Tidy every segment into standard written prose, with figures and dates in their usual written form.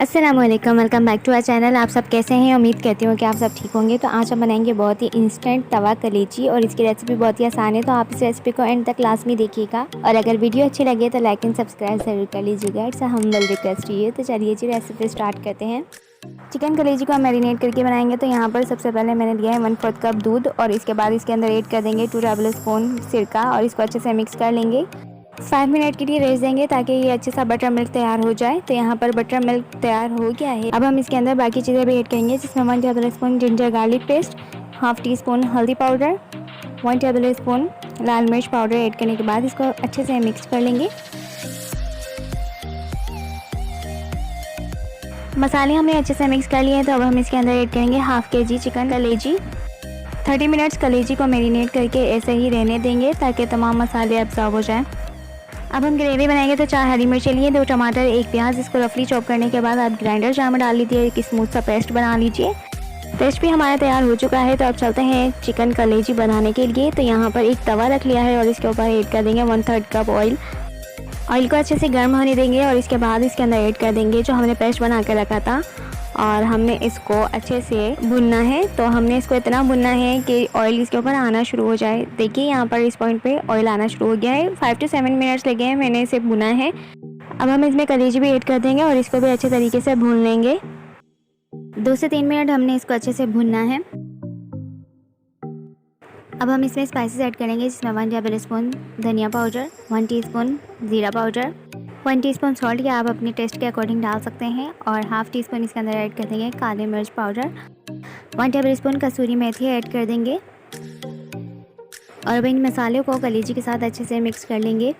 अस्सलामुअलैकुम, welcome back to our channel. आप सब कैसे हैं? उम्मीद करती हूँ कि आप सब ठीक होंगे। तो आज हम बनाएंगे बहुत ही इंस्टेंट तवा कलेजी और इसकी रेसिपी बहुत ही आसान है। तो आप इस रेसिपी को एंड तक क्लास में देखिएगा और अगर वीडियो अच्छी लगे तो लाइक एंड सब्सक्राइब ज़रूर कर लीजिएगा। इट्स हम्बल रिक्वेस्ट है। तो चलिए जी रेसिपी स्टार्ट करते हैं। चिकन कलेजी को हम मैरिनेट करके बनाएंगे। तो यहाँ पर सबसे पहले मैंने लिया है 1/4 कप दूध और इसके बाद इसके अंदर ऐड कर देंगे 2 टेबलस्पून सिरका और इसको अच्छे से मिक्स कर लेंगे। 5 मिनट के लिए रेस्ट देंगे ताकि ये अच्छे सा बटर मिल्क तैयार हो जाए। तो यहाँ पर बटर मिल्क तैयार हो गया है। अब हम इसके अंदर बाकी चीज़ें भी ऐड करेंगे, जिसमें 1 tablespoon ginger garlic paste, half tea spoon हल्दी पाउडर, 1 टेबलस्पून लाल मिर्च पाउडर ऐड करने के बाद इसको अच्छे से मिक्स कर लेंगे। मसाले हमने अच्छे से मिक्स कर लिए हैं। तो अब हम इसके अंदर ऐड करेंगे हाफ kg चिकन कलेजी। 30 मिनट्स कलेजी को मैरिनेट करके ऐसे ही रहने देंगे ताकि तमाम मसाले एब्जॉर्ब हो जाएं। अब हम ग्रेवी बनाएंगे। तो 4 हरी मिर्चें लिए, 2 टमाटर, 1 प्याज। इसको रफली चॉप करने के बाद आप ग्राइंडर जार में डाल लीजिए, एक स्मूथ सा पेस्ट बना लीजिए। पेस्ट भी हमारा तैयार हो चुका है। तो अब चलते हैं चिकन कलेजी बनाने के लिए। तो यहाँ पर एक तवा रख लिया है और इसके ऊपर ऐड कर देंगे 1/3 कप ऑयल। ऑयल को अच्छे से गर्म होने देंगे और इसके बाद इसके अंदर ऐड कर देंगे जो हमने पेस्ट बना के रखा था और हमने इसको अच्छे से भुनना है। तो हमने इसको इतना भुनना है कि ऑयल इसके ऊपर आना शुरू हो जाए। देखिए यहाँ पर इस पॉइंट पे ऑयल आना शुरू हो गया है। 5 से 7 मिनट्स लगे हैं मैंने इसे भुना है। अब हम इसमें कलेजी भी ऐड कर देंगे और इसको भी अच्छे तरीके से भून लेंगे। 2 से 3 मिनट हमने इसको अच्छे से भुनना है। अब हम इसमें स्पाइसेस ऐड करेंगे, जिसमें 1 टेबलस्पून धनिया पाउडर, 1 टीस्पून ज़ीरा पाउडर, 1 टीस्पून सॉल्ट या आप अपने टेस्ट के अकॉर्डिंग डाल सकते हैं और हाफ़ टी स्पून इसके अंदर ऐड कर देंगे काली मिर्च पाउडर, 1 टेबलस्पून कसूरी मेथी ऐड कर देंगे और अब इन मसालों को कलेजी के साथ अच्छे से मिक्स कर लेंगे।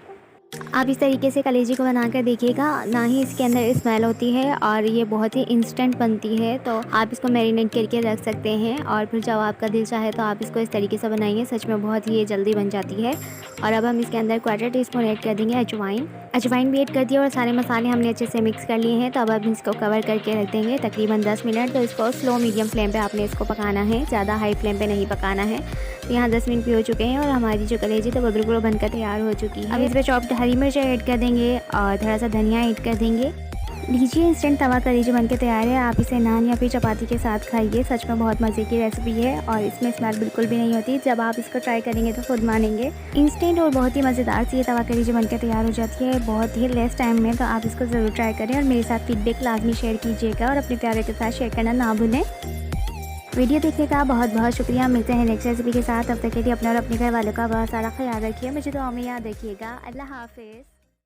आप इस तरीके से कलेजी को बना कर देखिएगा, ना ही इसके अंदर स्मेल होती है और ये बहुत ही इंस्टेंट बनती है। तो आप इसको मैरिनेट करके रख सकते हैं और फिर जब आपका दिल चाहे तो आप इसको इस तरीके से बनाइए। सच में बहुत ही ये जल्दी बन जाती है। और अब हम इसके अंदर 1/4 टीस्पून ऐड कर देंगे अजवाइन भी ऐड कर दिया और सारे मसाले हमने अच्छे से मिक्स कर लिए हैं। तो अब हम इसको कवर करके रख देंगे तकरीबन 10 मिनट। तो इसको स्लो मीडियम फ्लेम पे आपने इसको पकाना है, ज़्यादा हाई फ्लेम पे नहीं पकाना है। तो यहाँ 10 मिनट भी हो चुके हैं और हमारी जो कलेजी तो वो बिल्कुल बनकर तैयार हो चुकी है। अब इसमें चॉप्ड हरी मिर्च ऐड कर देंगे और थोड़ा सा धनिया ऐड कर देंगे। लीजिए इंस्टेंट तवा कलेजी बनके तैयार है। आप इसे नान या फिर चपाती के साथ खाइए। सच में बहुत मज़े की रेसिपी है और इसमें स्मेल बिल्कुल भी नहीं होती। जब आप इसको ट्राई करेंगे तो खुद मानेंगे। इंस्टेंट और बहुत ही मज़ेदार सी ये तवा कलेजी बनके तैयार हो जाती है बहुत ही लेस टाइम में। तो आप इसको ज़रूर ट्राई करें और मेरे साथ फीडबैक लाजमी शेयर कीजिएगा और अपने प्यारे के साथ शेयर करना ना भूलें। वीडियो देखने का बहुत बहुत शुक्रिया। मिलते हैं नेक्स्ट रेसिपी के साथ। तब तक के लिए अपने और अपने घर वालों का बहुत सारा ख्याल रखिए। मुझे दुआ में याद रखिएगा। अल्लाह हाफिज़।